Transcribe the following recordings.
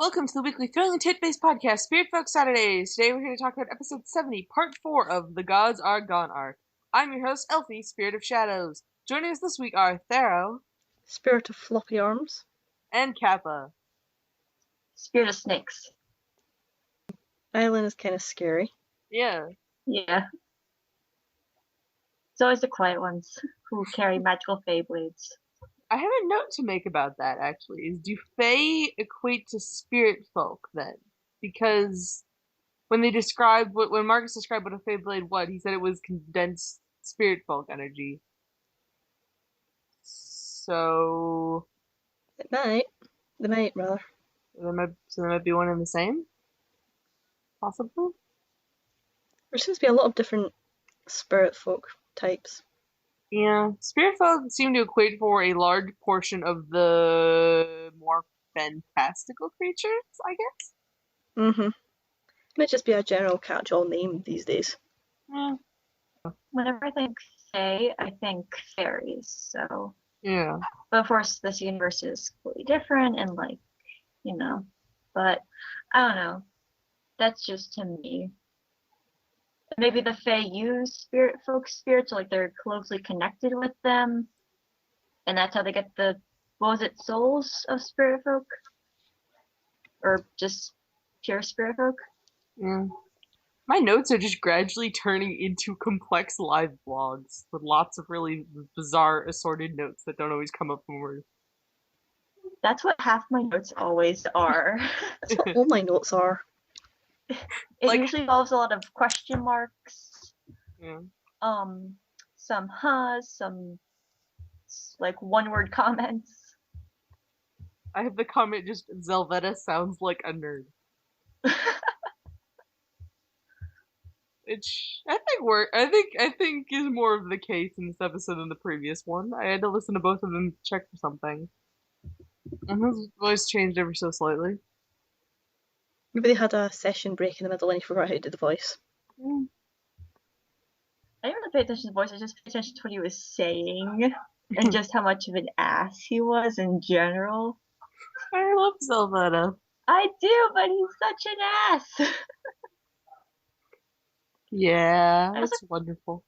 Welcome to the weekly thrilling tit-based podcast, Spiritfolk Saturdays. Today we're here to talk about episode 70, part 4 of The Gods Are Gone arc. I'm your host, Elfie, Spirit of Shadows. Joining us this week are Thero Spirit of Floppy Arms. and Kappa. Spirit of Snakes. Island is kind of scary. Yeah. Yeah. It's always the quiet ones who carry magical Fae blades. I have a note to make about that, actually. Is do Fae equate to spirit folk, then? Because when Marcus described what a Fae blade was, he said it was condensed spirit folk energy. So... They might, rather. There might be one and the same? Possibly? There seems to be a lot of different spirit folk types. Yeah, spirit folk seem to equate for a large portion of the more fantastical creatures, I guess? Mm-hmm. Might just be a general catch-all name these days. Yeah. Whenever I think Fae, I think fairies, so... Yeah. But of course, this universe is completely different, and but I don't know. That's just to me. Maybe the Fae use spirit folk spirits, like they're closely connected with them, and that's how they get souls of spirit folk? Or just pure spirit folk? Yeah. My notes are just gradually turning into complex live blogs with lots of really bizarre assorted notes that don't always come up when we're... That's what half my notes always are. That's what all my notes are. It usually involves a lot of question marks. Yeah. Some some one-word comments. I have the comment just Zelvetta sounds like a nerd. Which I think is more of the case in this episode than the previous one. I had to listen to both of them to check for something. And his voice changed ever so slightly. Maybe they had a session break in the middle and he forgot how to do the voice. Yeah. I didn't really pay attention to the voice, I just paid attention to what he was saying and just how much of an ass he was in general. I love Zelvetta. I do, but he's such an ass. Yeah, that's wonderful.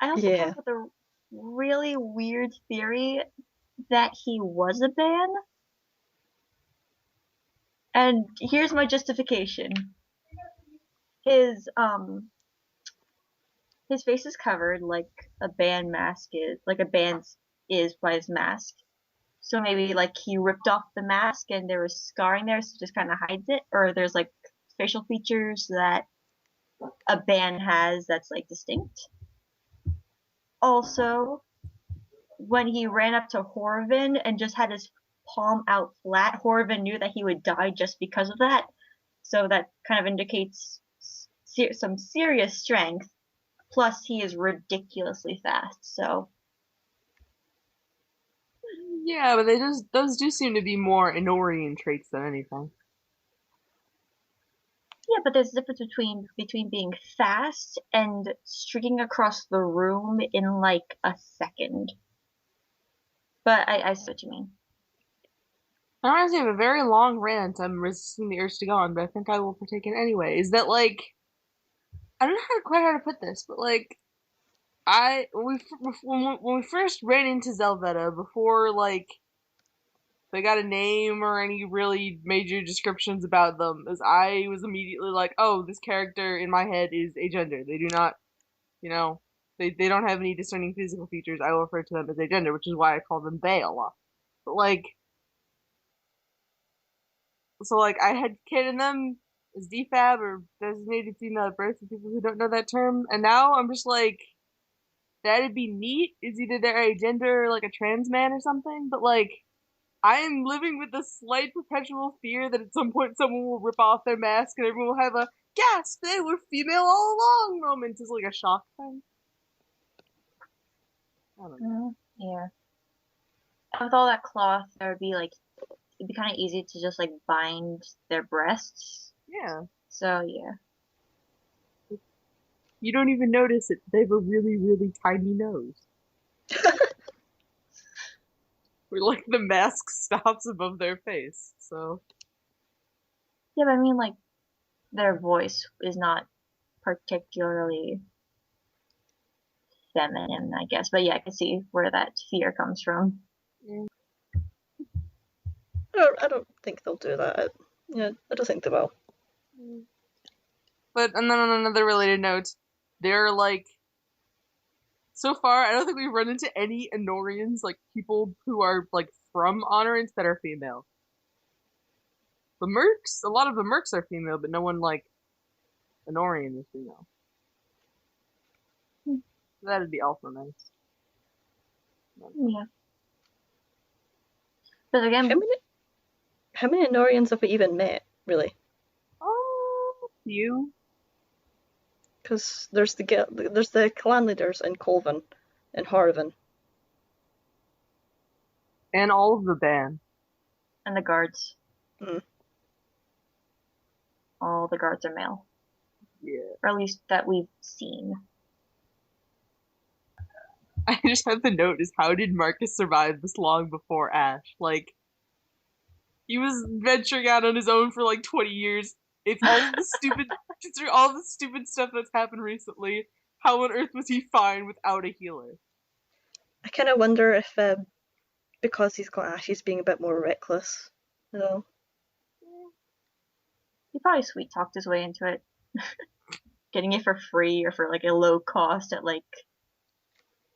I also have the really weird theory that he was a ban. And here's my justification. His face is covered like a band mask is, like a band's is by his mask. So maybe like he ripped off the mask and there was scarring there, so it just kind of hides it. Or there's like facial features that a band has that's like distinct. Also, when he ran up to Horvin and just had his palm out flat, Horvin knew that he would die just because of that. So that kind of indicates some serious strength. Plus, he is ridiculously fast, so... Yeah, but those do seem to be more Inorian traits than anything. Yeah, but there's a difference between being fast and streaking across the room in like a second. But I see what you mean. That reminds me of a very long rant I'm resisting the urge to go on, but I think I will partake in anyway. Is that like... I don't know quite how to put this, but like... When we first ran into Zelvetta, before like they got a name or any really major descriptions about them, as I was immediately like, oh, this character in my head is a gender. They do not, they don't have any discerning physical features. I will refer to them as a gender, which is why I call them they a lot. But like, so like I had canon them as DFAB or designated female at birth for people who don't know that term, and now I'm just like, that'd be neat. Is either they're a gender or like a trans man or something, but like, I am living with the slight perpetual fear that at some point someone will rip off their mask and everyone will have a gasp, they were female all along moment is like a shock thing. I don't know. Yeah. With all that cloth, it'd be kind of easy to just like bind their breasts. Yeah. So yeah. You don't even notice it. They have a really, really tiny nose. Where like the mask stops above their face. So Yeah, but I mean, like, their voice is not particularly feminine, I guess. But yeah, I can see where that fear comes from. yeah. I don't think they'll do that. Yeah, I don't think they will. But and then on another related note, they're like so far I don't think we've run into any Honorians, like people who are like from Honorants that are female. The Mercs, a lot of the Mercs are female, but no one like Honorian is female. That'd be also nice. Yeah. But How again, many how many Norians have we even met, really? Oh, you. Because there's the clan leaders in Colvin and Harvin. And all of the band. and the guards, Hmm. all the guards are male, Yeah. or at least that we've seen. I just have to note is how did Marcus survive this long before Ash? Like, he was venturing out on his own for like 20 years. It's all the stupid, considering all the stupid stuff that's happened recently. How on earth was he fine without a healer? I kind of wonder if because he's got Ash, he's being a bit more reckless. You know? He probably sweet talked his way into it, getting it for free or for like a low cost at like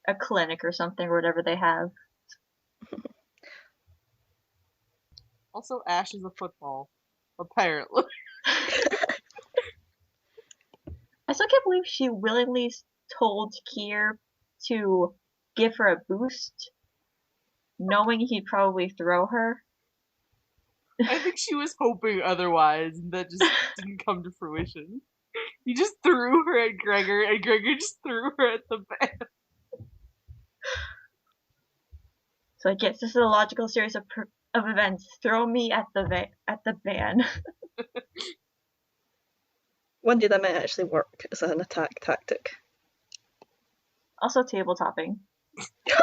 a clinic or something or whatever they have. Also, Ash is a football. Apparently. I still can't believe she willingly told Kier to give her a boost, knowing he'd probably throw her. I think she was hoping otherwise, and that just didn't come to fruition. He just threw her at Gregor, and Gregor just threw her at the band. So I guess this is a logical series of events. Throw me at the van. One day that might actually work as an attack tactic. Also table topping.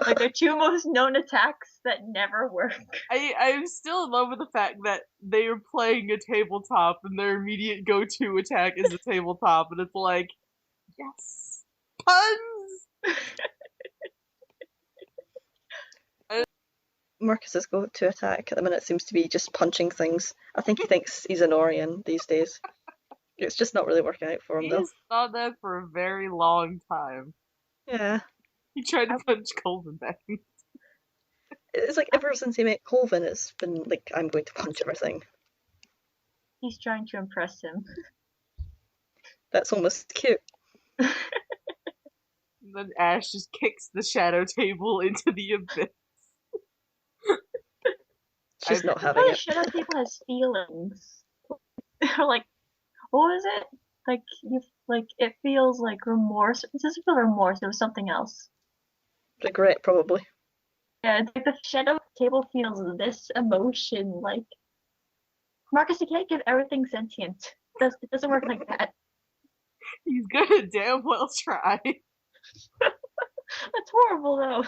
Like they're two most known attacks that never work. I'm still in love with the fact that they are playing a tabletop and their immediate go-to attack is a tabletop, and it's like, yes, puns. Marcus's go-to attack at the minute seems to be just punching things. I think he thinks he's an Orion these days. It's just not really working out for him, He though. has thought that for a very long time. Yeah. He tried to punch Colvin back. It's like ever since he met Colvin, it's been like, I'm going to punch everything. He's trying to impress him. That's almost cute. And then Ash just kicks the shadow table into the abyss. She's not having The it. shadow table has feelings. Like, what was it? Like it feels like remorse. It doesn't feel remorse. It was something else. Regret, probably. Yeah, it's like the shadow table feels this emotion. Like Marcus, you can't give everything sentient. It doesn't work like that. He's gonna damn well try. That's horrible, though.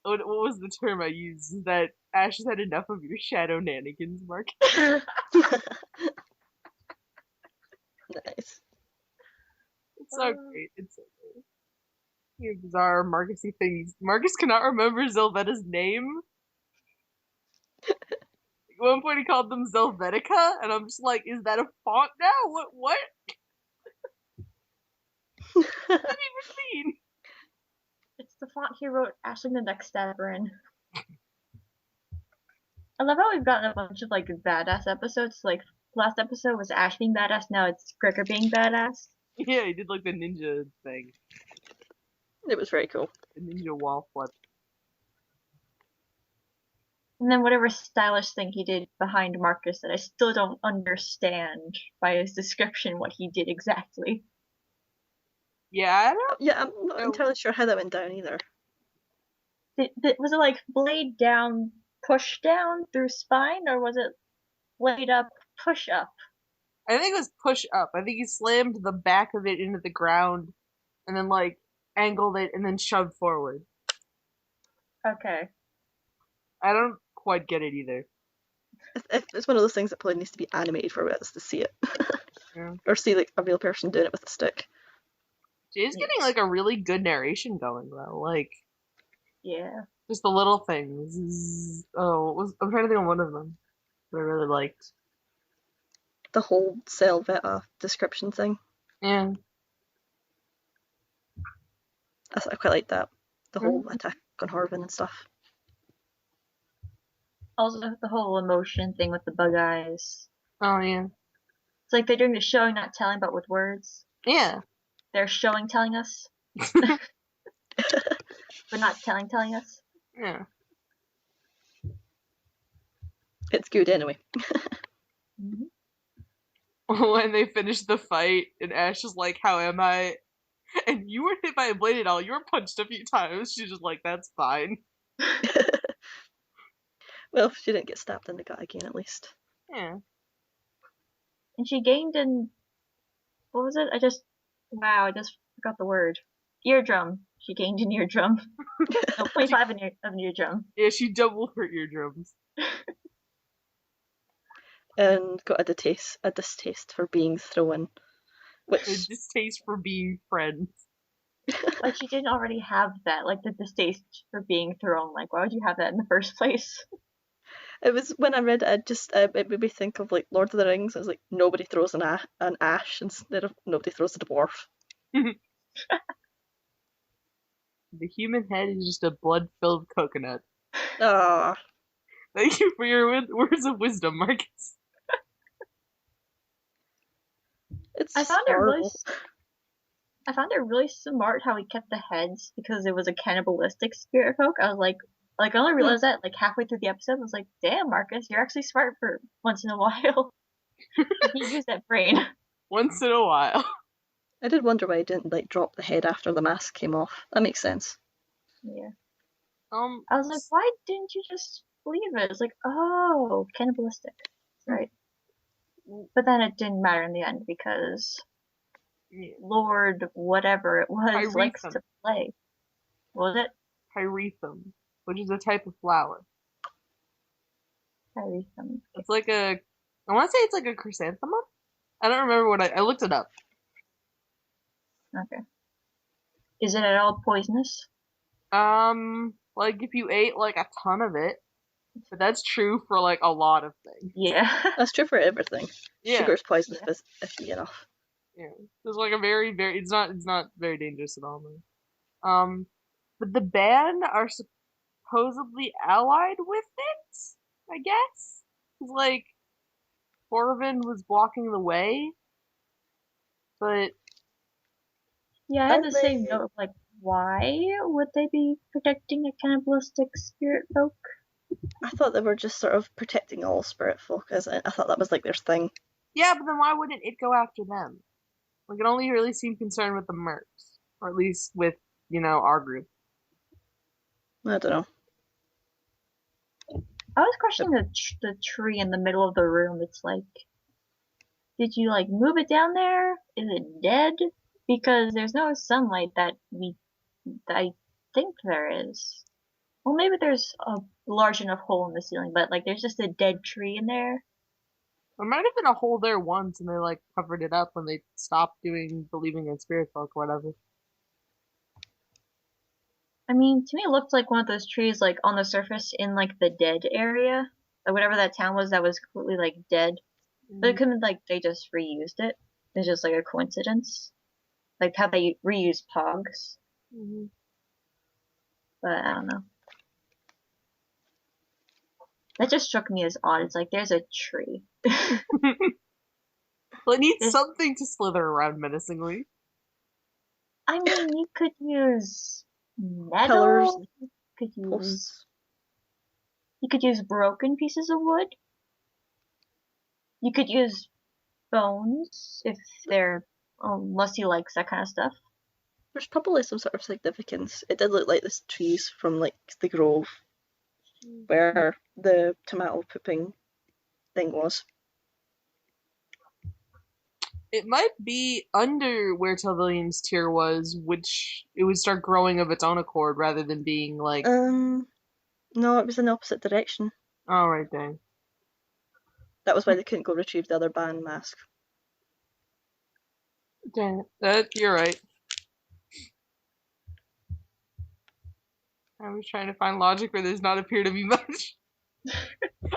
What was the term I used? Is that Ash has had enough of your shadow nanigans, Mark? Nice. It's so great. It's so great. You bizarre Marcusy things. Marcus cannot remember Zelvetta's name. At one point he called them Zelvetica, and I'm just like, is that a font now? What does that even mean? It's the font he wrote Ashling the Next Stabber in. I love how we've gotten a bunch of like badass episodes. Like last episode was Ash being badass, now it's Gregor being badass. Yeah, he did like the ninja thing. It was very cool. The ninja wall flip. And then whatever stylish thing he did behind Marcus that I still don't understand by his description what he did exactly. Yeah, I don't Yeah, I'm not know. entirely sure how that went down either. Was it like blade down, push down through spine, or was it blade up, push up? I think it was push up. I think he slammed the back of it into the ground and then like angled it and then shoved forward. Okay. I don't quite get it either. If it's one of those things that probably needs to be animated for us to see it, Yeah. or see like a real person doing it with a stick. She's getting like a really good narration going though. Like Yeah. just the little things. Oh, I'm trying to think of one of them that I really liked. The whole Selveta description thing, Yeah. I quite like that. The whole Mhm. attack on Horvin and stuff. Also, the whole emotion thing with the bug eyes. Oh yeah. It's like they're doing the showing, not telling, but with words. Yeah. They're showing, telling us, but not telling us. Yeah. It's good anyway. Mm-hmm. When they finish the fight and Ash is like, "How am I?" And you were hit by a blade and all. You were punched a few times. She's just like, "That's fine." Well, she didn't get stabbed in the gut again, at least. Yeah. And she gained in, what was it? Wow, I just forgot the word. Eardrum. She gained an eardrum. No, 25 of an eardrum. Yeah. She double her eardrums. And got a distaste for being thrown, A which distaste for being friends. Like, she didn't already have that, like, the distaste for being thrown. Like, why would you have that in the first place? it was when I read it, it made me think of like Lord of the Rings. It was like nobody throws an ash instead of nobody throws a dwarf. The human head is just a blood-filled coconut. Ah, Thank you for your words of wisdom, Marcus. it's I found it really, horrible. I found it really smart how he kept the heads because it was a cannibalistic spirit folk. I was like I only realized that like halfway through the episode. I was like, damn, Marcus, you're actually smart for once in a while. You use that brain. Once in a while. I did wonder why he didn't like drop the head after the mask came off. That makes sense. Yeah. Um, I was like, why didn't you just leave it? It's like, oh, cannibalistic. Right. But then it didn't matter in the end because yeah. Lord whatever it was likes Pyrethrum. to play. Was it? Pyrethrum, which is a type of flower. Pyrethrum. It's like I want to say it's like a chrysanthemum. I don't remember I looked it up. Okay. Is it at all poisonous? Like if you ate like a ton of it, but that's true for like a lot of things. Yeah. That's true for everything. Yeah, Sugar is poisonous Yeah. if you enough. yeah. There's like a very it's not very dangerous at all. Man. But the band are supposedly allied with it. I guess. 'Cause like Corvin was blocking the way, but Yeah, I had Are the same they? note of like, why would they be protecting a cannibalistic spirit folk? I thought they were just sort of protecting all spirit folk. As I thought that was like their thing. yeah, but then why wouldn't it go after them? Like it only really seemed concerned with the mercs, or at least with our group. I don't know. I was questioning the tree in the middle of the room. It's like, did you like move it down there? Is it dead? Because there's no sunlight that I think there is. Well, maybe there's a large enough hole in the ceiling, but like there's just a dead tree in there. There might have been a hole there once, and they like covered it up when they stopped believing in spirit folk or whatever. I mean, to me, it looked like one of those trees, like on the surface in like the dead area, like whatever that town was that was completely like dead. But it Mm-hmm. could have like they just reused it. It's just like a coincidence, like how they reuse pogs. Mm-hmm. But I don't know. That just struck me as odd. It's like there's a tree. Well, it needs There's, something to slither around menacingly. I mean, you could use Pillars, metal. Could use posts. you could use broken pieces of wood. You could use bones if they're unless he likes that kind of stuff. There's probably some sort of significance. It did look like this trees from like the grove where the tomato pooping thing was. It might be under where Telvillian's tier was, which it would start growing of its own accord rather than being like. No, it was in the opposite direction. Oh, right, dang. That was why they couldn't go retrieve the other band mask. Dang it. You're right. I was trying to find logic where there's not appear to be much.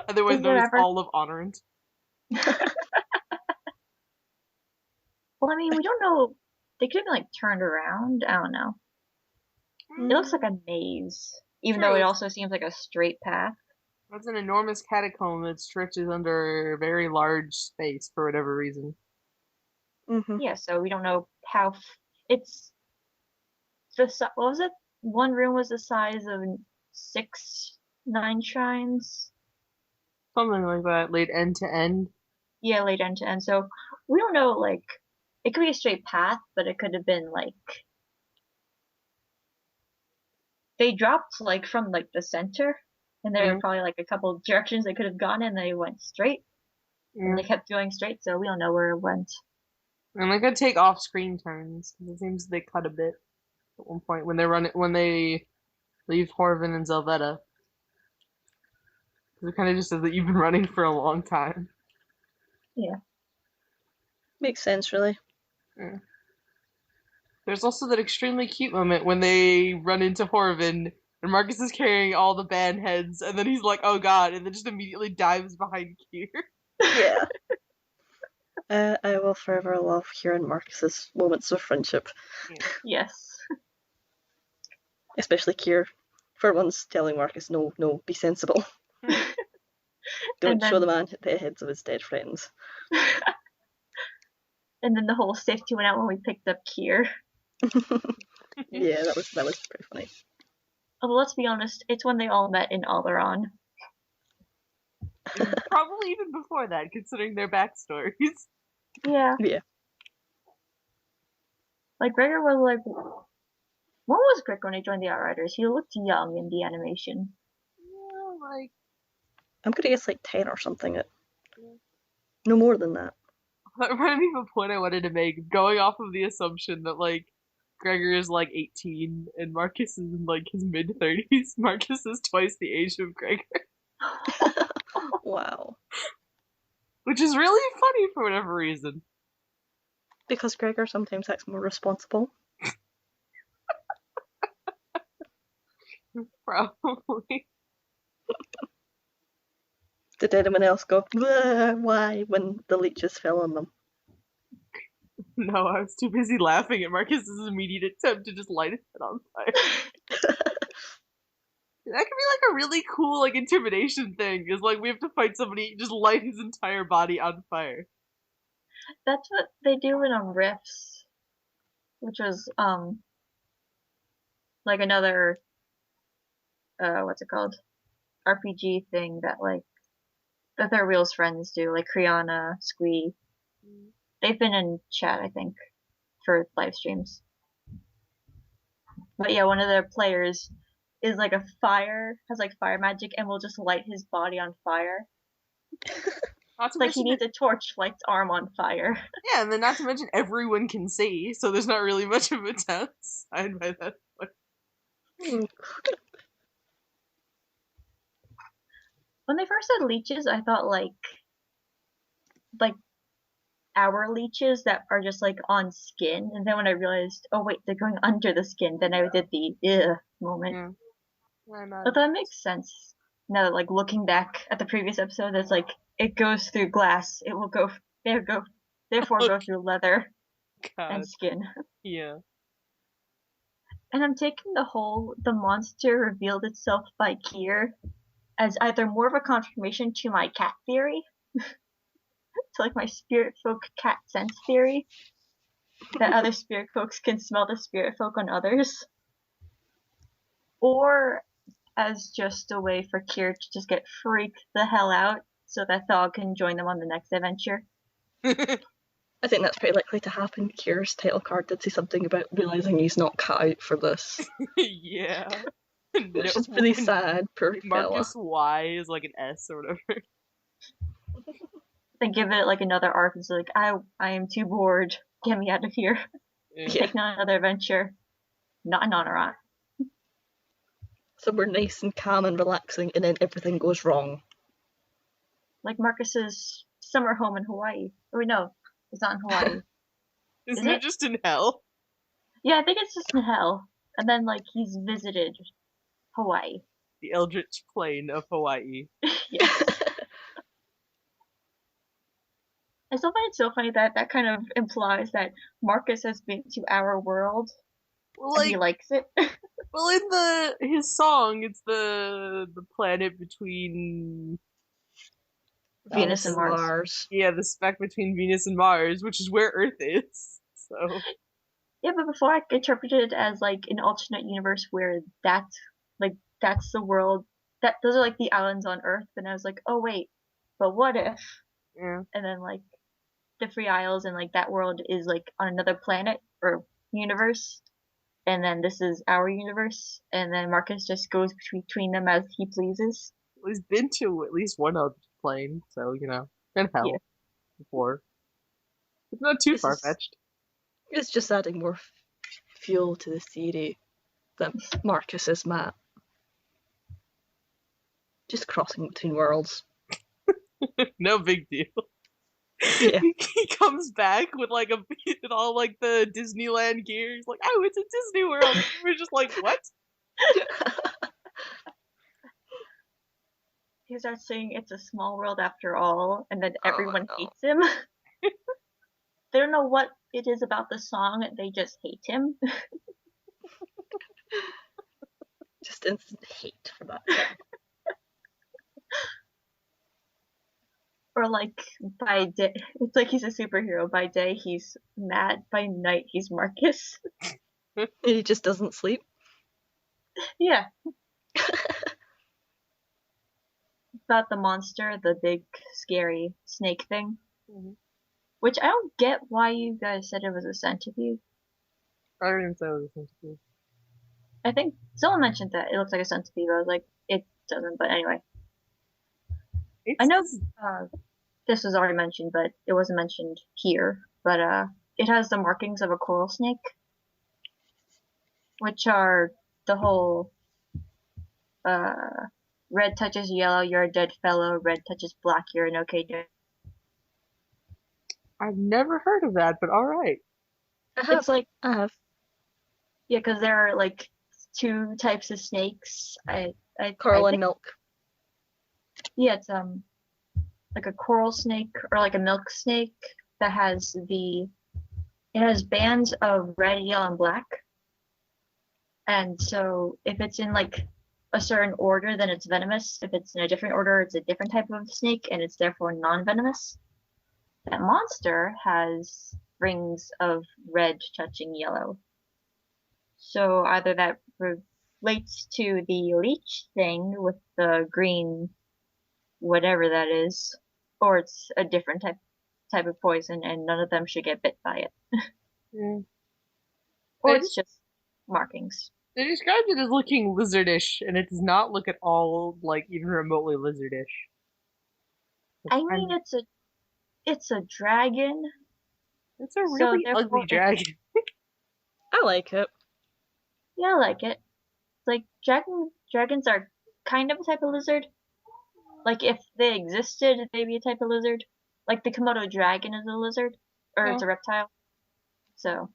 Otherwise Is there known as ever? all of Honorant. Well, I mean, we don't know. They could have been like turned around. I don't know. It looks like a maze, even though True, it also seems like a straight path. it's an enormous catacomb that stretches under a very large space for whatever reason. Mm-hmm. Yeah, so we don't know how. It's what was it? One room was the size of 9 shrines. Something like that, laid end to end. Yeah, late end to end. So we don't know. Like, it could be a straight path, but it could have been like they dropped like from like the center, and there were Yeah, probably like a couple directions they could have gone in. They went straight, and yeah. they kept going straight. So we don't know where it went. And they could take off screen turns, because it seems they cut a bit at one point when they leave Horvin and Zelvetta. Because it kind of just says that you've been running for a long time. Yeah. Makes sense, really. Yeah. There's also that extremely cute moment when they run into Horvin and Marcus is carrying all the band heads, and then he's like, "Oh God!" and then just immediately dives behind Kier. Yeah. I will forever love Kira and Marcus's moments of friendship, Yeah. Yes. especially Kier, for once telling Marcus, no, no, be sensible. And Don't show the then man the heads of his dead friends. and then the whole safety went out when we picked up Kier. Yeah, that was pretty funny. Although let's be honest, it's when they all met in Oleron. Probably even before that, considering their backstories. Yeah. Yeah. Like Gregor was like, what was Gregor when he joined the Outriders? He looked young in the animation. Yeah, like I'm gonna guess like 10 or something. No more than that. that reminded me of a point I wanted to make, going off of the assumption that like Gregor is like 18 and Marcus is in like his mid 30s. Marcus is twice the age of Gregor, Wow. which is really funny for whatever reason. Because Gregor sometimes acts more responsible. Probably. Did anyone else go, why, when the leeches fell on them? No, I was too busy laughing at Marcus's immediate attempt to just light his head on fire. That could be like a really cool like intimidation thing. Is like we have to fight somebody, just light his entire body on fire. That's what they do in Rifts, which was like another what's it called? RPG thing that like the Third Wheel's friends do, like Kriana, Squee. They've been in chat, I think, for live streams. But yeah, one of their players is like has like fire magic and will just light his body on fire. Not to Like he mention, needs a torch, lights arm on fire. yeah, and then not to mention everyone can see, so there's not really much of a downside by that point. Mm. When they first said leeches, I thought like our leeches that are just like on skin, and then when I realized, oh wait, they're going under the skin, then I did the moment. Yeah. Why not? But that makes sense. Now that like looking back at the previous episode, it's like it goes through glass, it will go therefore go through leather God. and skin. Yeah. And I'm taking the monster revealed itself by Kier as either more of a confirmation to my cat theory, to like my spirit folk cat sense theory, that other spirit folks can smell the spirit folk on others, or as just a way for Kier to just get freaked the hell out so that Thog can join them on the next adventure. I think that's pretty likely to happen. Kira's title card did say something about realizing he's not cut out for this. Yeah. Which is really sad, poor Marcus fella. Y is like an S or whatever. Then give it like another arc and say like, I am too bored. Get me out of here. Yeah. Take on another adventure. Not an Honorant. So we're nice and calm and relaxing, and then everything goes wrong. like Marcus's summer home in Hawaii. Oh wait, no, it's not in Hawaii. Isn't Is it it? just in hell? Yeah, I think it's just in hell. And then like he's visited Hawaii. The Eldritch Plane of Hawaii. Yes. I still find it so funny that that kind of implies that Marcus has been to our world Well, and he like, likes it. well, in his song, it's the planet between Venus and Alice Mars. Mars. the speck between Venus and Mars, which is where Earth is. So Yeah, but before I interpreted it as like an alternate universe where that's the world that those are like the islands on Earth, and I was like, oh wait, but what if? yeah, And then like the Free Isles and like that world is like on another planet or universe, and then this is our universe, and then Marcus just goes between them as he pleases. he's been to at least one other plane, so in Yeah, hell before. It's not too This far is fetched. it's just adding more fuel to the theory that Marcus is Matt. Just crossing between worlds. No big deal. Yeah. He comes back with like with all like the Disneyland gear. He's like, "Oh, it's a Disney World." And we're just like, "What?" he starts saying it's a small world after all, and then Oh everyone no. hates him. They don't know what it is about the song, they just hate him. Just instant hate for that song. Or like by day, it's like he's a superhero. By day he's Matt. By night he's Marcus. He just doesn't sleep. Yeah, about the monster, the big scary snake thing. Mhm. Which I don't get why you guys said it was a centipede. I didn't say it was a centipede. I think someone mentioned that it looks like a centipede, but I was like, it doesn't. But anyway, I It's know this. this was already mentioned, but it wasn't mentioned here. But it has the markings of a coral snake, which are the whole uh, red touches yellow, you're a dead fellow. Red touches black, you're an okay dude. I've never heard of that, but all right. I have. It's like, I have. yeah, because there are like two types of snakes. I Coral and think, milk. yeah, it's like a coral snake or like a milk snake that has it has bands of red, yellow, and black. And so if it's in like a certain order, then it's venomous. If it's in a different order, it's a different type of snake and it's therefore non-venomous. That monster has rings of red touching yellow. So either that relates to the leech thing with the green whatever that is, or it's a different type of poison and none of them should get bit by it. Yeah. Or They it's just just markings. they described it as looking lizardish, and it does not look at all like even remotely lizardish. It's I kind mean of it's a dragon, it's a so really ugly therefore dragon. I like it. yeah, I like it. Like dragons are kind of a type of lizard. Like if they existed, they'd be a type of lizard. Like the Komodo dragon is a lizard, or Yeah. it's a reptile. So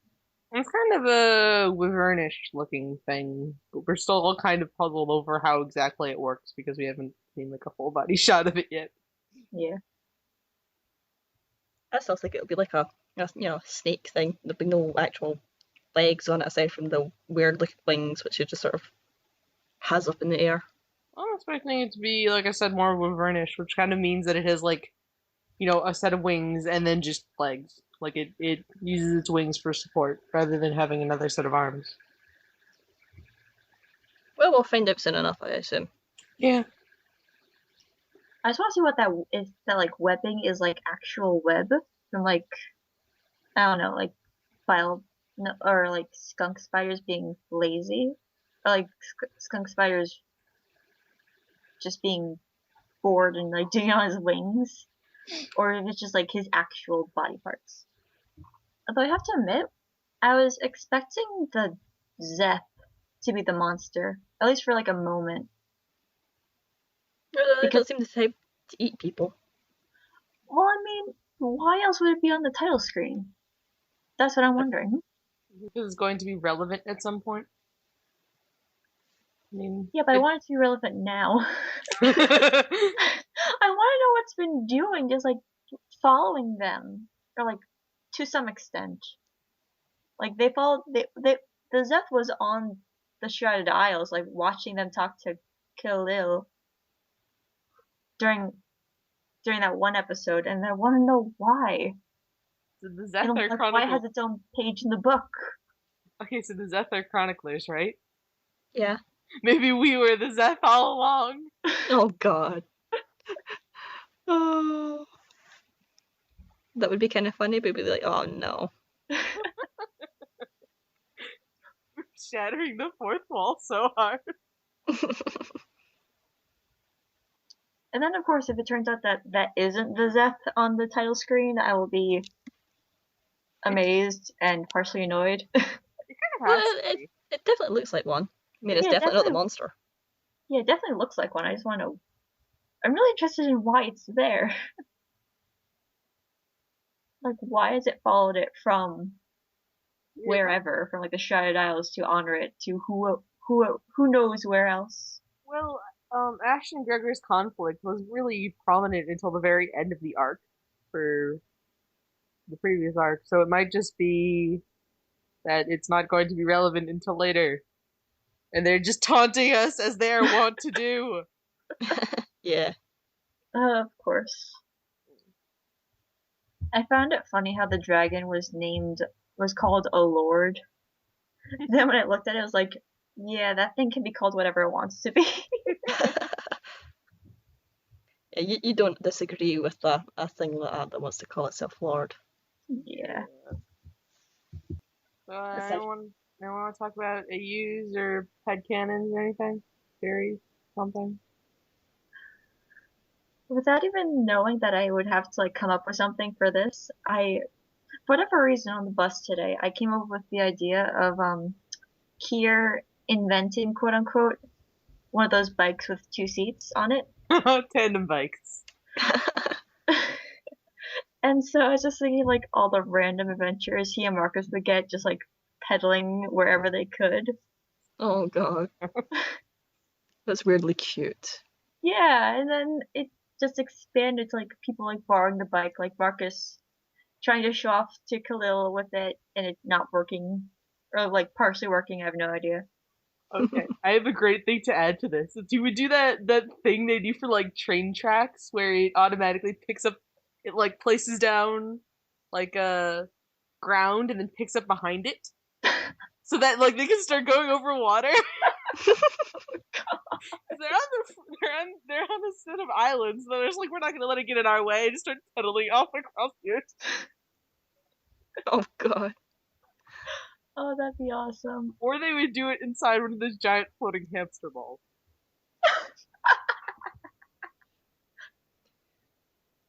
It's kind of a wyvernish looking thing, but we're still all kind of puzzled over how exactly it works because we haven't seen like a full body shot of it yet. yeah, I still think it would be like a snake thing. There'd be no actual legs on it aside from the weird looking wings, which it just sort of has up in the air. I'm expecting it to be, like I said, more wyvernish, which kind of means that it has like, a set of wings and then just legs. Like it uses its wings for support rather than having another set of arms. Well, we'll find out soon enough, I assume. Yeah. I just want to see what that if that like webbing is like actual web from like I don't know like file no, or like skunk spiders being lazy or like skunk spiders just being bored and like doing it on his wings or if it's just like his actual body parts. Although I have to admit, I was expecting the Zeth to be the monster, at least for like a moment. It Because does seem the type to eat people. Why else would it be on the title screen? That's what I'm wondering. Because it's going to be relevant at some point. I mean, Yeah, but I want it to be relevant now. I want to know what's been doing, just like following them, or like to some extent. Like they followed, the Zeth was on the Shrouded Isles, like watching them talk to Khalil during that one episode, and I want to know why. so the And Zethar like why it Chronicles. has its own page in the book. Okay, so the Zethar Chroniclers, right? Yeah. Maybe we were the Zeth all along. Oh god. Oh. That would be kind of funny, but we'd be like, oh no. Shattering the fourth wall so hard. And then, of course, if it turns out that that isn't the Zeth on the title screen, I will be amazed and partially annoyed. Well, it definitely looks like one. I mean, it's Yeah, definitely not the monster. Yeah, it definitely looks like one. I just want to. I'm really interested in why it's there. Like, why has it followed it from wherever, from like the Shrouded Isles to honor it to who knows where else? Well, Ash and Gregor's conflict was really prominent until the very end of the arc for the previous arc, so it might just be that it's not going to be relevant until later. And they're just taunting us as they are wont to do. Yeah. Of course. I found it funny how the dragon was called a lord. Then when I looked at it, I was like, yeah, that thing can be called whatever it wants to be. Yeah, you don't disagree with a thing like that wants to call itself Lord. Yeah. So I want to talk about AUs or headcanons or anything? Theories? Something? Without even knowing that I would have to like come up with something for this, for whatever reason on the bus today, I came up with the idea of Kier inventing quote unquote one of those bikes with two seats on it. Tandem bikes. And so I was just thinking like all the random adventures he and Marcus would get just like pedaling wherever they could. Oh god. That's weirdly cute. Yeah, and then it just expanded to like people like borrowing the bike, like Marcus trying to show off to Khalil with it and it not working. Or like partially working, I have no idea. Okay, I have a great thing to add to this. You would do that thing they do for like train tracks where it automatically picks up, it like places down like a ground and then picks up behind it, so that like they can start going over water. They're on a set of islands. So they're just like, we're not gonna let it get in our way. And just start pedaling off across the ocean. Oh god. Oh, that'd be awesome. Or they would do it inside one of those giant floating hamster balls.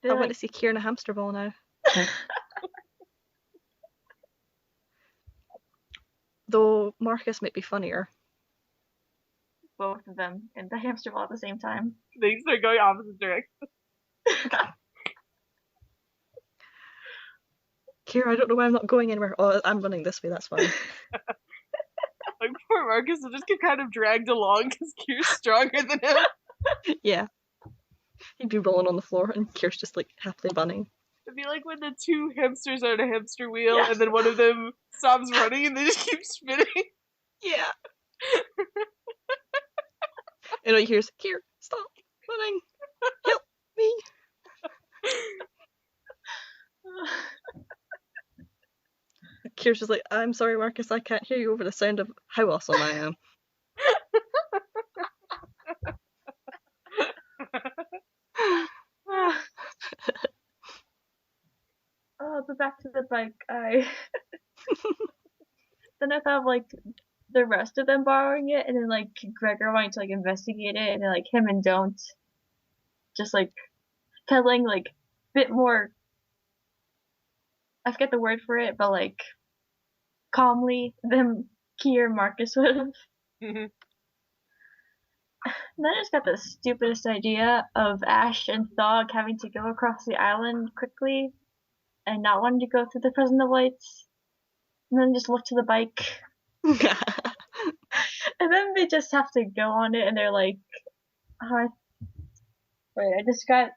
I want to see Kier in a hamster ball now. Though Marcus might be funnier. Both of them in the hamster ball at the same time. They start going opposite directions. Kier, I don't know why I'm not going anywhere. Oh, I'm running this way, that's fine. Like poor Marcus will just get kind of dragged along because Kier's stronger than him. Yeah. He'd be rolling on the floor and Kier's just like happily running. It'd be like when the two hamsters are on a hamster wheel and then one of them stops running and they just keep spinning. Yeah. And all you hear is, Kier, stop running. Help me. Kier's just like, I'm sorry, Marcus, I can't hear you over the sound of how awesome I am. Oh, but back to the bike. Then I thought of like the rest of them borrowing it, and then like Gregor wanting to like investigate it, and then like him and Don't just like pedaling like a bit more. I forget the word for it, but like calmly than Kier and Marcus would have. And then I just got the stupidest idea of Ash and Thog having to go across the island quickly and not wanting to go through the present of lights, and then just look to the bike, and then they just have to go on it, and they're like, wait, I just got,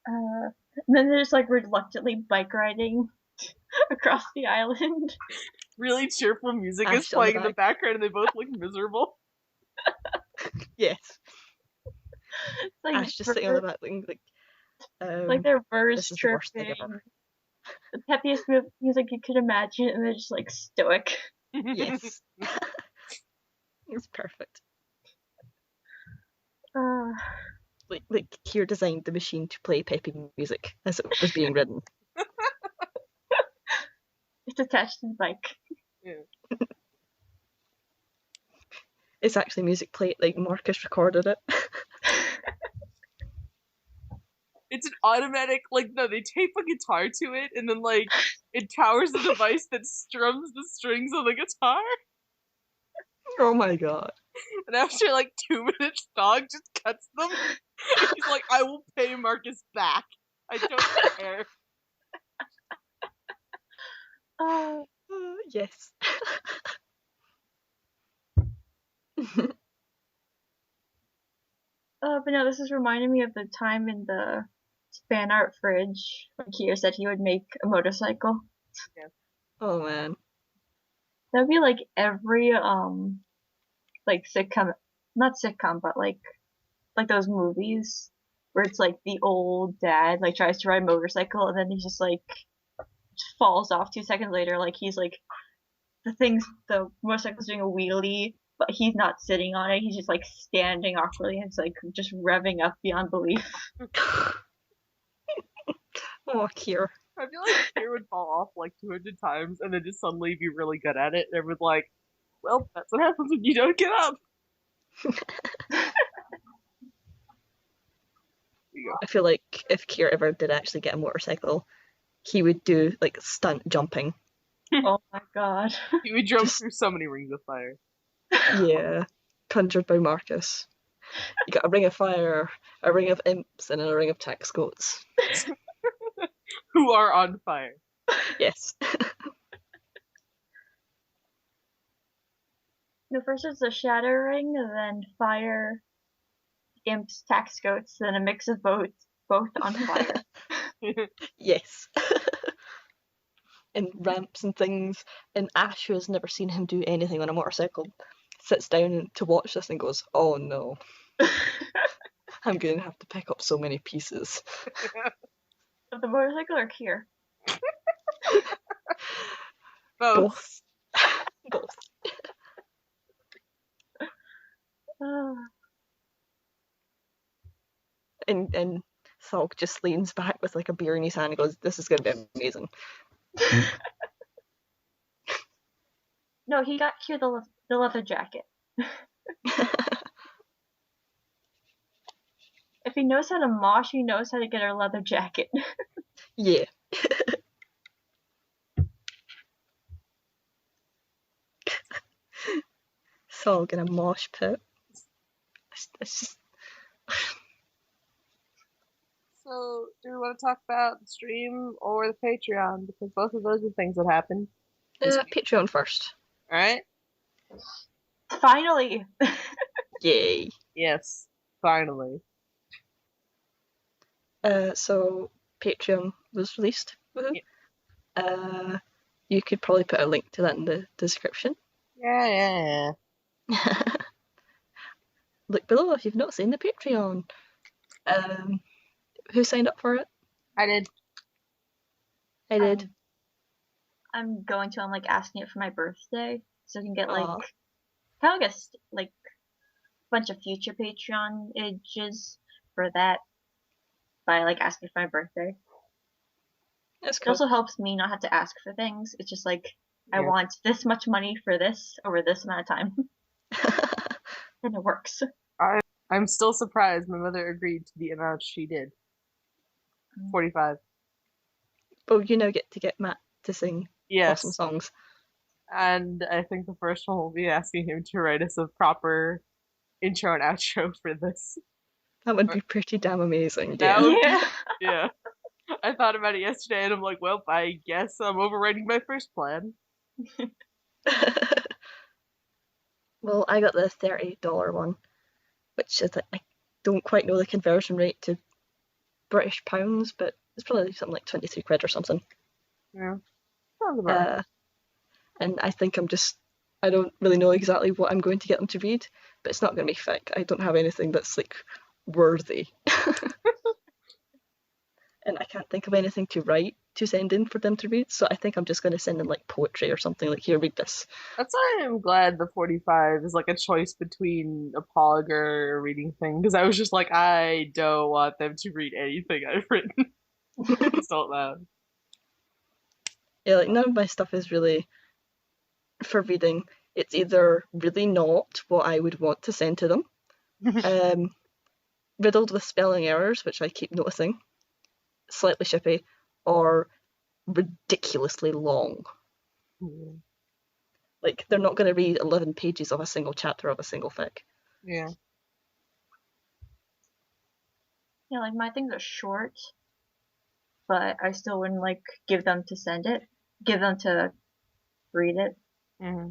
and then they're just like reluctantly bike riding across the island. Really cheerful music is Ash on the playing in the back. background and they both look miserable. Yes. It's like Ash just sitting on the back looking like their birds this is the worst thing chirping, ever. the peppiest music you could imagine, and they're just like stoic. Yes. It's perfect. Like Kier designed the machine to play peppy music as it was being ridden. It's attached to the bike. Yeah. It's actually music played, like Marcus recorded it. It's an automatic, like, no, they tape a guitar to it and then, like, it powers the device that strums the strings on the guitar. Oh my god. And after, like, 2 minutes, Dog just cuts them. And he's like, I will pay Marcus back. I don't care. Yes. But no, this is reminding me of the time in the fan art fridge when Kier said he would make a motorcycle. Oh man. That'd be like every like sitcom, not sitcom, but like those movies where it's like the old dad like tries to ride a motorcycle and then he just like falls off 2 seconds later, like he's like the motorcycle's doing a wheelie, but he's not sitting on it, he's just like standing awkwardly and it's like just revving up beyond belief. Oh, Kier. I feel like Kier would fall off like 200 times and then just suddenly be really good at it. And everyone's like, well, that's what happens when you don't get up. I feel like if Kier ever did actually get a motorcycle, he would do like stunt jumping. Oh my god. He would jump through so many rings of fire. Yeah. Conjured by Marcus. You got a ring of fire, a ring of imps, and a ring of tax goats. Who are on fire. Yes. No, first it's a shatter ring, and then fire, imps, tax goats, then a mix of both on fire. Yes. And ramps and things. And Ash, who has never seen him do anything on a motorcycle, sits down to watch this and goes, oh no. I'm going to have to pick up so many pieces. Of the motorcycle or Kier? Both. Both. And Thog just leans back with like a beer in his hand and goes, this is going to be amazing. No, he got Kier the leather jacket. If he knows how to mosh, he knows how to get a leather jacket. Yeah. Thog in a mosh pit. It's just... So, do we want to talk about the stream or the Patreon? Because both of those are things that happened. Patreon first. Alright? Finally! Yay. Yes, finally. So Patreon was released. Woohoo. Yeah. You could probably put a link to that in the description. Yeah. Look below if you've not seen the Patreon. Who signed up for it? I did. I did. I'm going to. I'm like asking it for my birthday, so I can get like Aw. kind of like a bunch of future Patreon ages for that by like asking for my birthday. That's It cool. also helps me not have to ask for things. It's just like I Yeah. want this much money for this over this amount of time, and it works. I'm still surprised my mother agreed to the amount she did. 45. Well, you now get to get Matt to sing Yes. awesome songs. And I think the first one will be asking him to write us a proper intro and outro for this. That would be pretty damn amazing. That Yeah. would be- Yeah. Yeah. I thought about it yesterday, and I'm like, well, I guess I'm overwriting my first plan. Well, I got the $30 one, which is I don't quite know the conversion rate to British pounds, but it's probably something like 23 quid or something. Yeah, sounds about right. And I think I don't really know exactly what I'm going to get them to read, but it's not going to be thick. I don't have anything that's like worthy. And I can't think of anything to write to send in for them to read, so I think I'm just going to send them like poetry or something, like, here, read this. That's why I'm glad the 45 is like a choice between a Polgar or a reading thing, because I was just like, I don't want them to read anything I've written. Please don't laugh. Yeah, like none of my stuff is really for reading. It's either really not what I would want to send to them, riddled with spelling errors, which I keep noticing, slightly shippy, or ridiculously long. Like, they're not going to read 11 pages of a single chapter of a single fic. Yeah. Yeah, like my things are short, but I still wouldn't like give them to read it. Mm-hmm.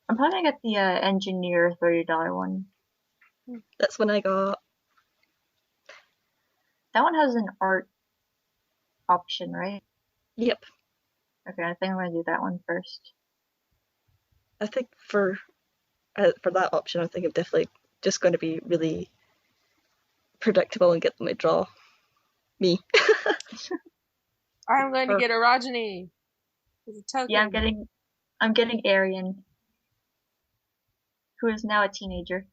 I'm probably gonna get the engineer $30 one. That's when I got. That one has an art option, right? Yep. Okay, I think I'm gonna do that one first. I think for that option, I think I'm definitely just going to be really predictable and get them to draw me. I'm going to Or get Erogeny as a Yeah, token. I'm getting Arian, who is now a teenager,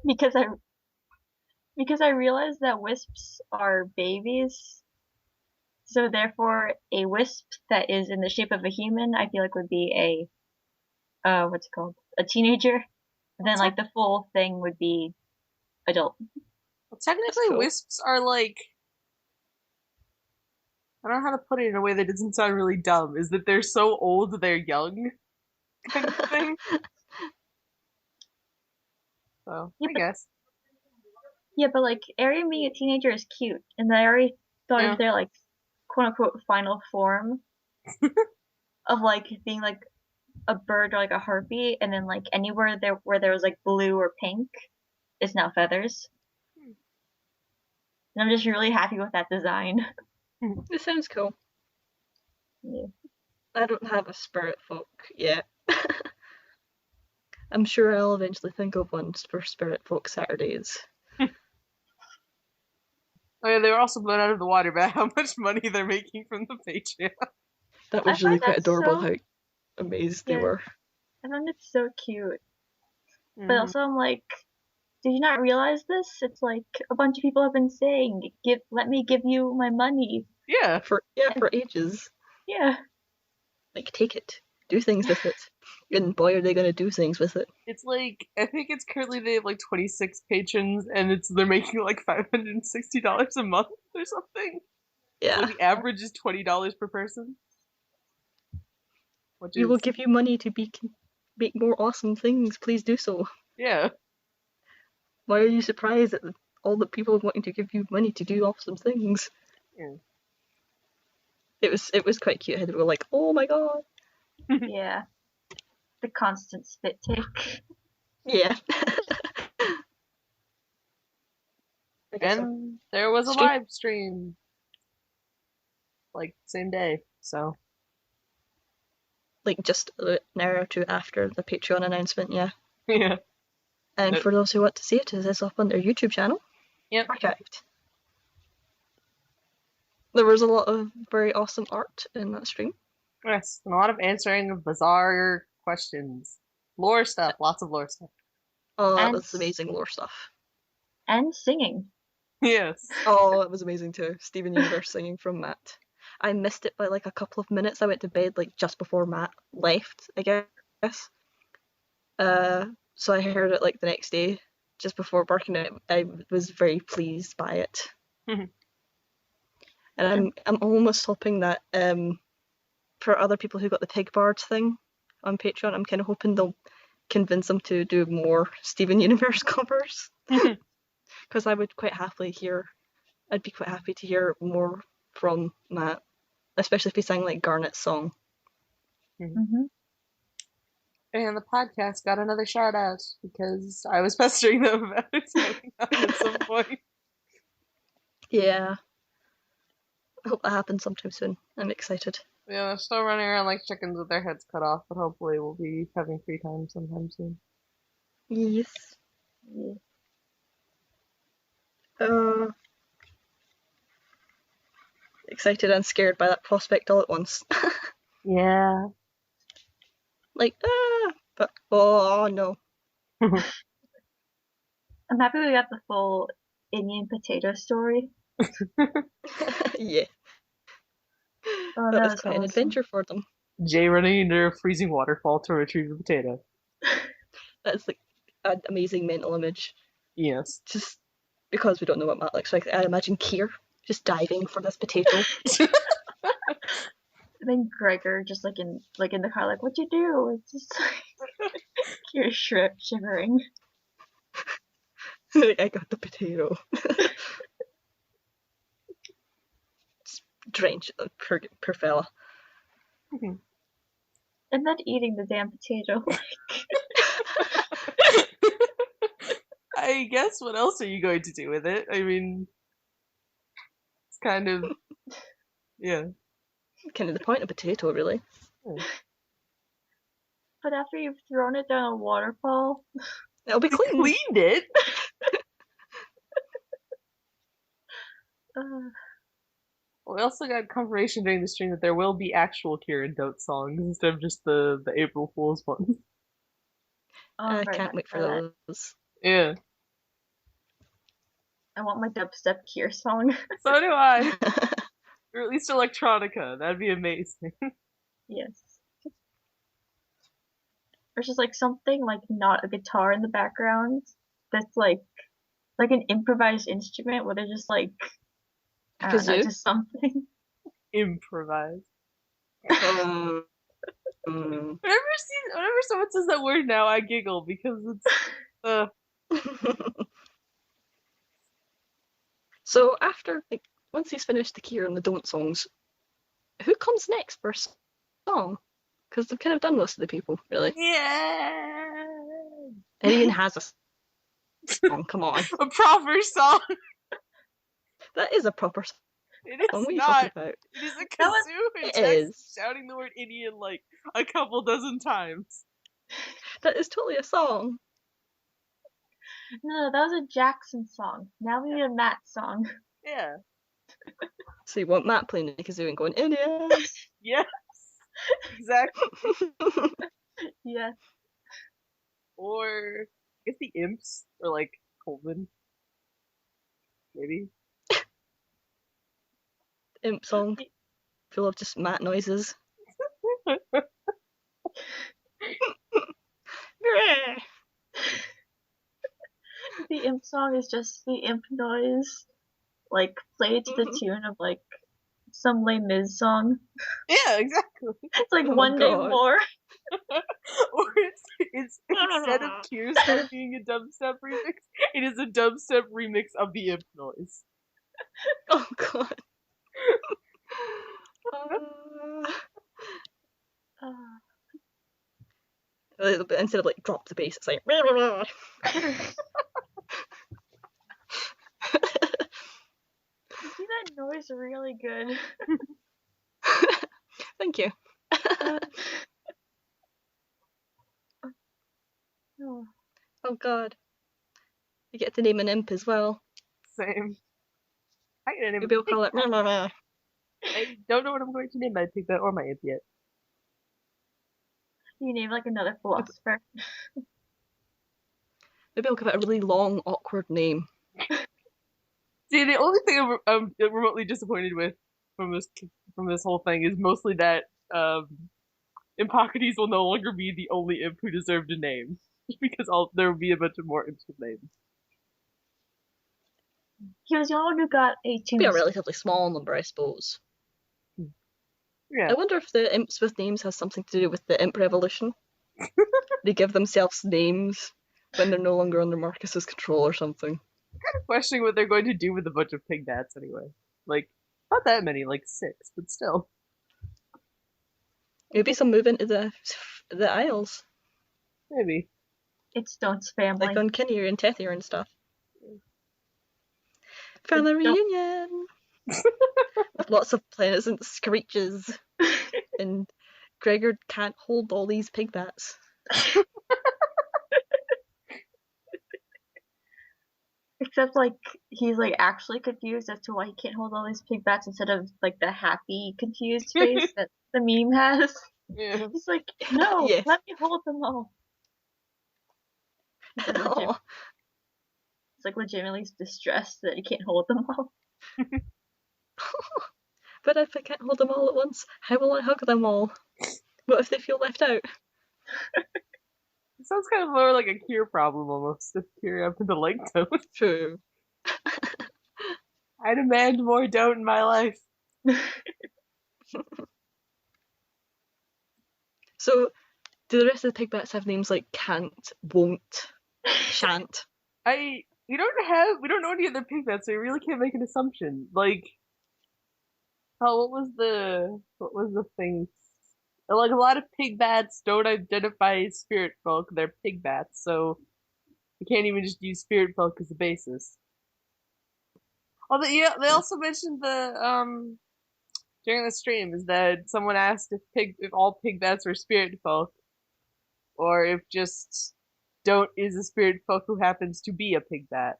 because I realized that wisps are babies. So therefore, a wisp that is in the shape of a human, I feel like would be what's it called? A teenager. And then like the full thing would be adult. Well, that's technically, cool. wisps are like, I don't know how to put it in a way that doesn't sound really dumb. Is that they're so old they're young, kind of thing. So Yeah, I but guess. like Arian being a teenager is cute, and I already thought Yeah. of their like quote unquote final form of like being like a bird or like a harpy, and then like anywhere there where there was like blue or pink is now feathers. And I'm just really happy with that design. It sounds cool. Yeah. I don't have a spirit folk yet. I'm sure I'll eventually think of one for Spirit Folk Saturdays. Oh yeah, they were also blown out of the water by how much money they're making from the Patreon. That I was really find quite that adorable so how amazed they yeah, were. I find it so cute. But Mm-hmm. also I'm like, did you not realize this? It's like a bunch of people have been saying, let me give you my money. Yeah. For ages. Yeah. Like, take it. Do things with it. And boy, are they going to do things with it. It's like, I think it's currently they have like 26 patrons, and they're making like $560 a month or something. Where Yeah. the average is $20 per person, which We will is give you money to make more awesome things. Please do so. yeah. Why are you surprised at all the people wanting to give you money to do awesome things? Yeah. It was quite cute how they were like, oh my god. Yeah. The constant spit take. Yeah. I guess so. And there was a Stream live stream like same day, so like just an hour or two after the Patreon announcement, yeah. yeah. And Nope. for those who want to see it, it is up on their YouTube channel. Yep. Archived. There was a lot of very awesome art in that stream. Yes, and a lot of answering of bizarre questions, lore stuff, lots of lore stuff. Oh, that And was amazing lore stuff. and singing. Yes. Oh, that was amazing too. Steven Universe singing from Matt. I missed it by like a couple of minutes. I went to bed like just before Matt left, I guess. So I heard it like the next day, just before working it. I was very pleased by it. And I'm almost hoping that for other people who got the Pig Bard thing on Patreon, I'm kind of hoping they'll convince them to do more Steven Universe covers. Because I would quite happily hear I'd be quite happy to hear more from Matt, especially if he sang like Garnet's song. Mm-hmm. And the podcast got another shout out because I was pestering them about it coming on at some point. Yeah. I hope that happens sometime soon. I'm excited. Yeah, they're still running around like chickens with their heads cut off, but hopefully we'll be having free time sometime soon. Yes. Yeah. Excited and scared by that prospect all at once. Yeah. Like, but oh no. I'm happy we got the full Indian potato story. Yeah. Oh, That that was was quite an awesome. adventure for them. Jay running into a freezing waterfall to retrieve a potato. That's like an amazing mental image. Yes. Just because we don't know what Matt looks like, I imagine Keir just diving for this potato. And then Gregor just like in the car, like, what'd you do? It's just like you're shivering. I got the potato. Drenched, poor fella. And then eating the damn potato. I guess what else are you going to do with it? I mean, it's kind of, yeah. Kind of the point of potato, really. But after you've thrown it down a waterfall, It'll be They clean. cleaned it. We also got confirmation during the stream that there will be actual Kieran Dote songs instead of just the April Fool's ones. I very can't much wait for that. those. Yeah. I want my dubstep Kier song. So do I. Or at least electronica. That'd be amazing. Yes. Or just like something like not a guitar in the background that's like an improvised instrument where they're just like I don't know, Kazoo? just something. Improvise. Um, Whenever someone says that word now, I giggle because it's So after, like, once he's finished the Keir and the Don't songs, who comes next for a song? Because they've kind of done most of the people, really. yeah. And even has a song, come on. A proper song. That is a proper song. It is What are you not. talking about? It is a That was- kazoo and It Jack's is. shouting the word Indian like a couple dozen times. That is totally a song. No, that was a Jackson song. Now we need a Matt song. Yeah. So you want Matt playing the kazoo and going, Indian! Yes. Exactly. Yes. Or I guess the imps or like Coleman. Maybe. Imp song. Full of just Matt noises. The imp song is just the imp noise, like played to the tune of like some Les Mis song. Yeah, exactly. It's like Oh my one day God. more. Or it's instead of Kier's song being a dubstep remix, it is a dubstep remix of the imp noise. Oh God. Instead of like drop the bass, it's like. You see that noise really good. Thank you. Oh. Oh God. You get to name an imp as well. Same. I get a name. Maybe we'll call it. I don't know what I'm going to name my pig that or my imp yet. You name like another philosopher. Maybe I'll give it a really long, awkward name. See, the only thing I'm remotely disappointed with from this whole thing is mostly that Hippocrates will no longer be the only imp who deserved a name because there will be a bunch of more imps with names. He was the only one who got a It'll be a tune. relatively small number, I suppose. Yeah. I wonder if the imps with names has something to do with the imp revolution. They give themselves names when they're no longer under Marcus's control or something. Questioning what they're going to do with a bunch of pig bats anyway. Like, not that many, like 6, but still. Maybe some move into the Isles, Maybe. It's Stone's like family. on Kinnear and Tethir and stuff. It's Family Stone- reunion with lots of planets and screeches, and Gregor can't hold all these pig bats. Except like he's like actually confused as to why he can't hold all these pig bats instead of like the happy confused face that the meme has. Yeah. He's like, no, Yes. let me hold them all. He's like, Oh, he's like legitimately distressed that he can't hold them all. but if I can't hold them all at once, how will I hug them all? What if they feel left out? It sounds kind of more like a cure problem almost. If Cure up to the lactose. True. I demand more don't in my life. So, do the rest of the pig bats have names like can't, won't, shan't? We don't know any other pig bats, so we really can't make an assumption. Like, what was the thing? Like a lot of pig bats don't identify as spirit folk; they're pig bats, so you can't even just use spirit folk as a basis. Although, yeah, they also mentioned during the stream is that someone asked if all pig bats were spirit folk, or if just don't is a spirit folk who happens to be a pig bat,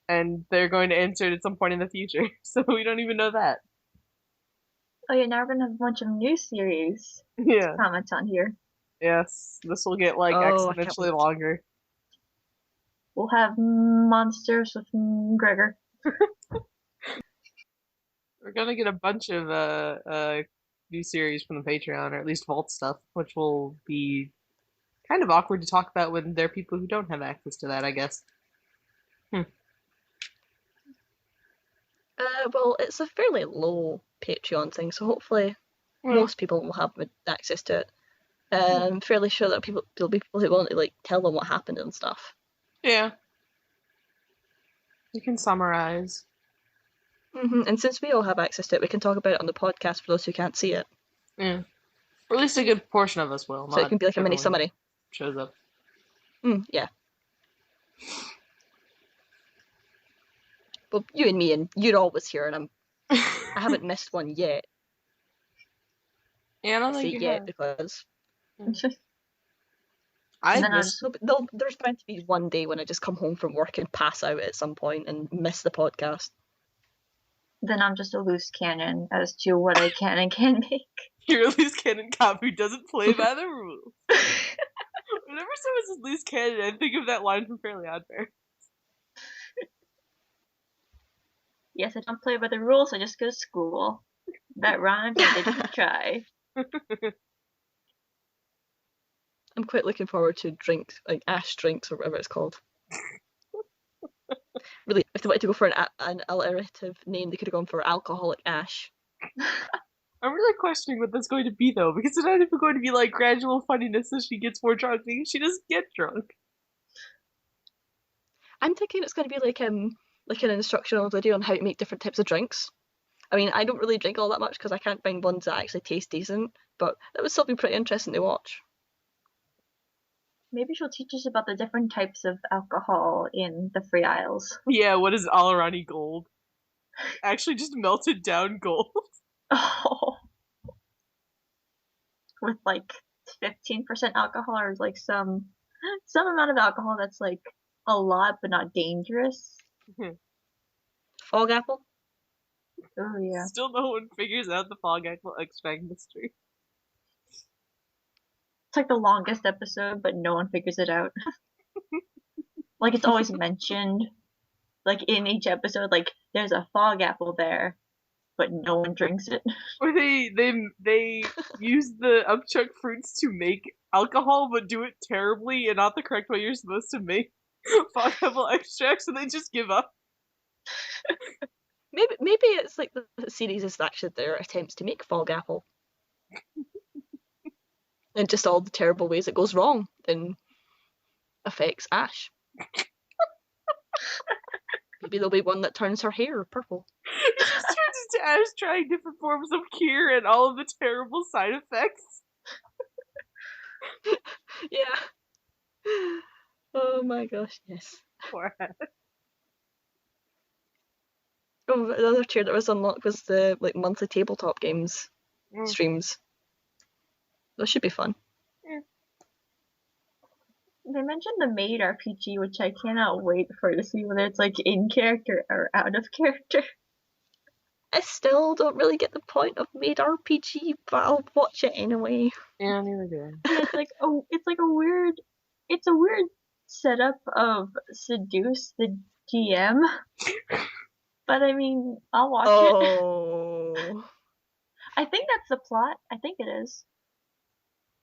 and they're going to answer it at some point in the future. So we don't even know that. Oh yeah, now we're gonna have a bunch of new series Yeah. comments on here. Yes. This will get like Oh, I can't exponentially wait. longer. We'll have monsters with Gregor. We're gonna get a bunch of new series from the Patreon, or at least Vault stuff, which will be kind of awkward to talk about when there are people who don't have access to that, I guess. Well, it's a fairly low Patreon thing, so hopefully Well, most people will have access to it. I'm fairly sure that there'll be people who want to like tell them what happened and stuff. yeah. You can summarize. And since we all have access to it, we can talk about it on the podcast for those who can't see it. Yeah. Or at least a good portion of us will, So it not can be like a mini everyone summary. shows up. Yeah. Well, you and me, and you're always here, and I haven't missed one yet. Yeah, I don't I say think you yet have. because I've then missed. there's bound to be one day when I just come home from work and pass out at some point and miss the podcast. Then I'm just a loose cannon as to what I can and can't make. You're a loose cannon cop who doesn't play by the rules. Whenever someone says loose cannon, I think of that line from Fairly Odd Parents. Yes, I don't play by the rules, I just go to school. That rhymes, I didn't try. I'm quite looking forward to drinks, like Ash drinks or whatever it's called. Really, if they wanted to go for an alliterative name, they could have gone for Alcoholic Ash. I'm really questioning what that's going to be though, because it's not even going to be like gradual funniness as she gets more drunk. Because she doesn't get drunk. I'm thinking it's going to be like an instructional video on how to make different types of drinks. I mean, I don't really drink all that much because I can't find ones that actually taste decent, but that would still be pretty interesting to watch. Maybe she'll teach us about the different types of alcohol in the Free Isles. Yeah, what is Alarani gold? Actually, just melted down gold. Oh. With like 15% alcohol or like some amount of alcohol that's like a lot but not dangerous. Fog apple? Oh yeah. Still, no one figures out the fog apple extract mystery. It's like the longest episode, but no one figures it out. Like it's always mentioned, like in each episode, like there's a fog apple there, but no one drinks it. Or they use the upchuck fruits to make alcohol, but do it terribly and not the correct way you're supposed to make fog apple extract, so they just give up. Maybe it's like the series is actually their attempts to make fog apple. And just all the terrible ways it goes wrong and affects Ash. Maybe there'll be one that turns her hair purple. It just turns into Ash trying different forms of cure and all of the terrible side effects. Yeah. Oh my gosh, yes. Poor Ash. Oh, the other tier that was unlocked was the monthly tabletop games streams. Those should be fun. They mentioned the maid RPG, which I cannot wait for to see whether it's like in character or out of character. I still don't really get the point of maid RPG, but I'll watch it anyway. Yeah, neither do I. Yeah, it's a weird setup of seduce the GM. But I mean, I'll watch it. Oh. I think that's the plot. I think it is.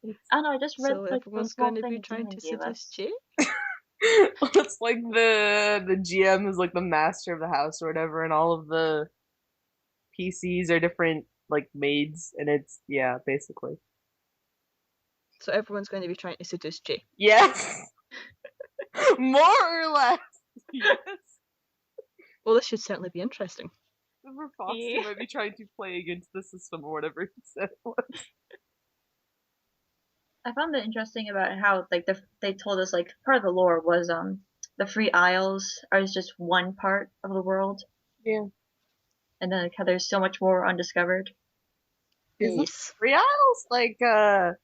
I don't know, I just read So like the everyone's small going to be thing trying Demon to gave seduce us. Jay? It's like the GM is like the master of the house or whatever, and all of the PCs are different like maids, and it's basically. So everyone's going to be trying to seduce Jay. Yes. More or less. Yes. Well, this should certainly be interesting. For Foxy might be trying to play against the system or whatever he said it was. I found it interesting about how like they told us like part of the lore was the Free Isles are just one part of the world. Yeah. And then like, how there's so much more undiscovered. Yes. Free Isles, like I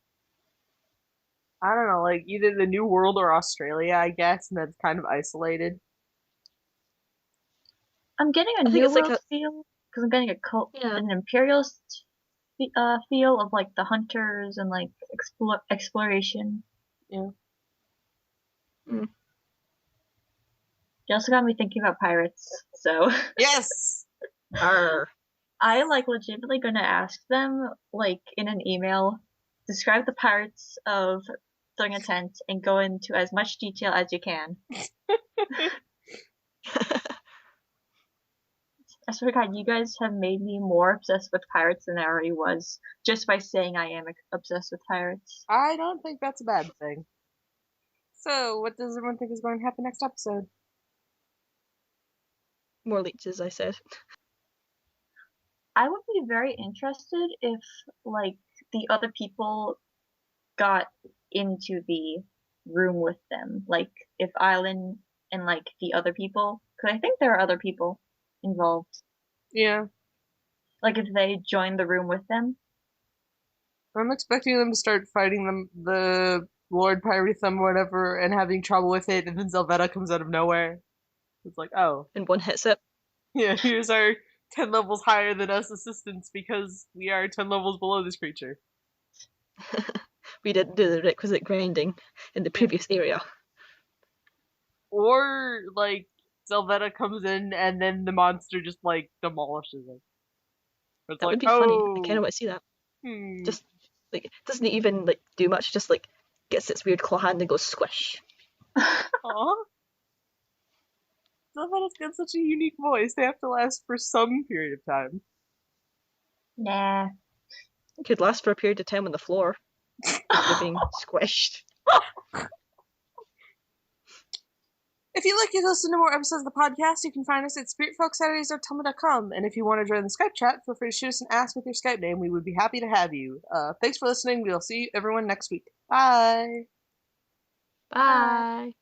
don't know, like either the New World or Australia, I guess, and that's kind of isolated. I'm getting a New World feel because I'm getting an imperialist feel of like the hunters and like exploration. Yeah. You also got me thinking about pirates, so yes. I like legitimately gonna ask them like in an email, describe the pirates of throwing a tent and go into as much detail as you can. I swear to God, you guys have made me more obsessed with pirates than I already was, just by saying I am obsessed with pirates. I don't think that's a bad thing. So, what does everyone think is going to happen next episode? More leeches, I said. I would be very interested if, like, the other people got into the room with them. Like, if Island and, like, the other people, because I think there are other people involved. Yeah. Like, if they joined the room with them. I'm expecting them to start fighting the Lord Pyrathum or whatever, and having trouble with it, and then Zelvetta comes out of nowhere. It's like, oh. And one hits it. Yeah, here's our 10 levels higher than us assistants because we are 10 levels below this creature. We didn't do the requisite grinding in the previous area. Or, like, Zelvetta comes in and then the monster just, like, demolishes it. It's that like, would be funny. I kind of want to see that. Just, like, doesn't even, like, do much. Just, like, gets its weird claw hand and goes squish. Aww. Zelvetta's got such a unique voice. They have to last for some period of time. Nah. It could last for a period of time on the floor. After being squished. If you'd like to listen to more episodes of the podcast, you can find us at spiritfolksaturdays.tumblr.com. And if you want to join the Skype chat, feel free to shoot us an ask with your Skype name. We would be happy to have you. Thanks for listening. We'll see everyone next week. Bye. Bye.